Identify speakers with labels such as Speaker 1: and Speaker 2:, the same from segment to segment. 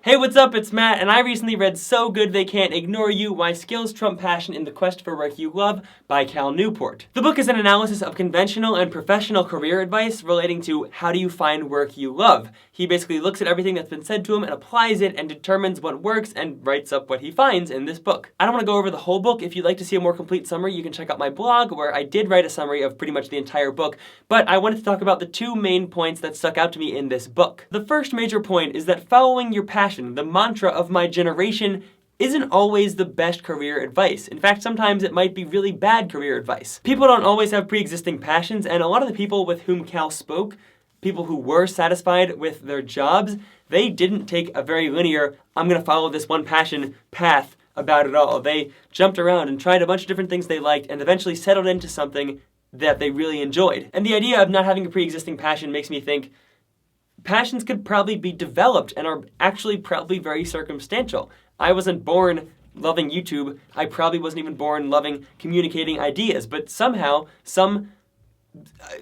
Speaker 1: Hey, what's up? It's Matt, and I recently read So Good They Can't Ignore You, Why Skills Trump Passion in the Quest for Work You Love by Cal Newport. The book is an analysis of conventional and professional career advice relating to how do you find work you love. He basically looks at everything that's been said to him and applies it and determines what works and writes up what he finds in this book. I don't want to go over the whole book. If you'd like to see a more complete summary, you can check out my blog where I did write a summary of pretty much the entire book, but I wanted to talk about the two main points that stuck out to me in this book. The first major point is that following your passion, the mantra of my generation, isn't always the best career advice. In fact, sometimes it might be really bad career advice. People don't always have pre-existing passions, and a lot of the people with whom Cal spoke, people who were satisfied with their jobs, they didn't take a very linear, I'm gonna follow this one passion path about it all. They jumped around and tried a bunch of different things they liked and eventually settled into something that they really enjoyed. And the idea of not having a pre-existing passion makes me think passions could probably be developed and are actually probably very circumstantial. I wasn't born loving YouTube. I probably wasn't even born loving communicating ideas, but somehow some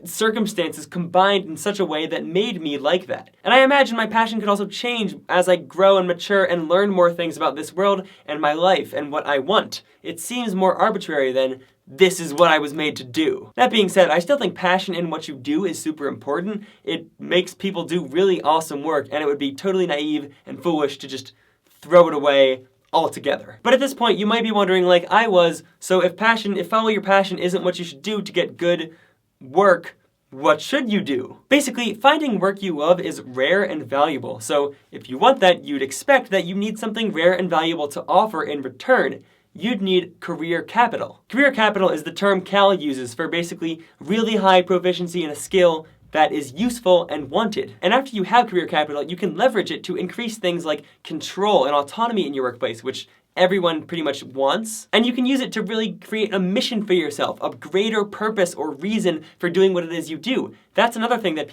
Speaker 1: circumstances combined in such a way that made me like that. And I imagine my passion could also change as I grow and mature and learn more things about this world and my life and what I want. It seems more arbitrary than this is what I was made to do. That being said, I still think passion in what you do is super important. It makes people do really awesome work, and it would be totally naive and foolish to just throw it away altogether. But at this point, you might be wondering, like I was, so if follow your passion isn't what you should do to get good work, what should you do? Basically, finding work you love is rare and valuable. So if you want that, you'd expect that you need something rare and valuable to offer in return. You'd need career capital. Career capital is the term Cal uses for basically really high proficiency in a skill that is useful and wanted. And after you have career capital, you can leverage it to increase things like control and autonomy in your workplace, which everyone pretty much wants. And you can use it to really create a mission for yourself, a greater purpose or reason for doing what it is you do. That's another thing that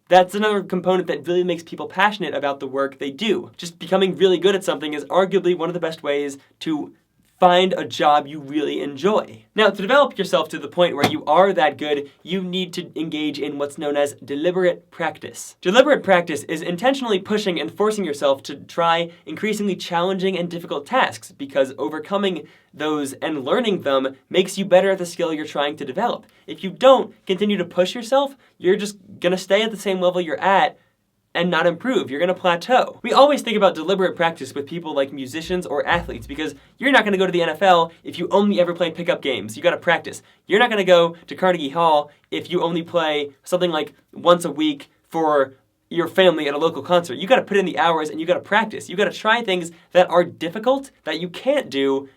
Speaker 1: that's another component that really makes people passionate about the work they do. Just becoming really good at something is arguably one of the best ways to find a job you really enjoy. Now, to develop yourself to the point where you are that good, you need to engage in what's known as deliberate practice. Deliberate practice is intentionally pushing and forcing yourself to try increasingly challenging and difficult tasks, because overcoming those and learning them makes you better at the skill you're trying to develop. If you don't continue to push yourself, you're just gonna stay at the same level you're at and not improve. You're gonna plateau. We always think about deliberate practice with people like musicians or athletes, because you're not gonna go to the NFL if you only ever play pickup games. You gotta practice. You're not gonna go to Carnegie Hall if you only play something like once a week for your family at a local concert. You gotta put in the hours and you gotta practice. You gotta try things that are difficult, that you can't do,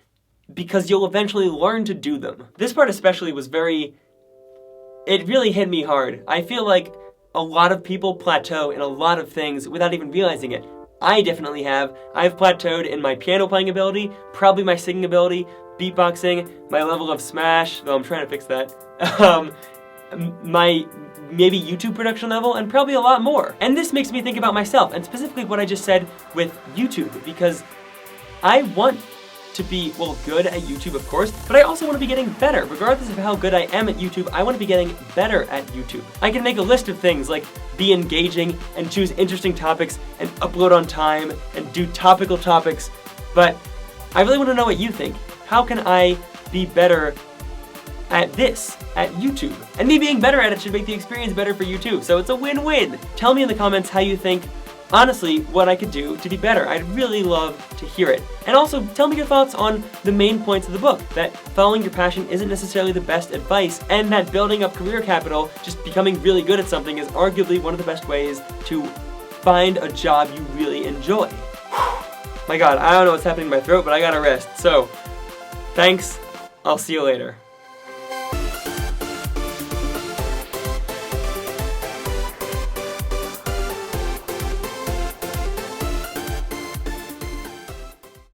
Speaker 1: because you'll eventually learn to do them. This part especially it really hit me hard. I feel like a lot of people plateau in a lot of things without even realizing it. I definitely have. I've plateaued in my piano playing ability, probably my singing ability, beatboxing, my level of Smash, though I'm trying to fix that, my maybe YouTube production level, and probably a lot more. And this makes me think about myself, and specifically what I just said with YouTube, because I want to be, well, good at YouTube, of course, but I also want to be getting better. Regardless of how good I am at YouTube, I want to be getting better at YouTube. I can make a list of things like be engaging and choose interesting topics and upload on time and do topical topics, but I really want to know what you think. How can I be better at this, at YouTube? And me being better at it should make the experience better for you too, so it's a win-win. Tell me in the comments how you think, honestly, what I could do to be better. I'd really love to hear it. And also, tell me your thoughts on the main points of the book, that following your passion isn't necessarily the best advice, and that building up career capital, just becoming really good at something, is arguably one of the best ways to find a job you really enjoy. My God, I don't know what's happening in my throat, but I gotta rest. So, thanks. I'll see you later.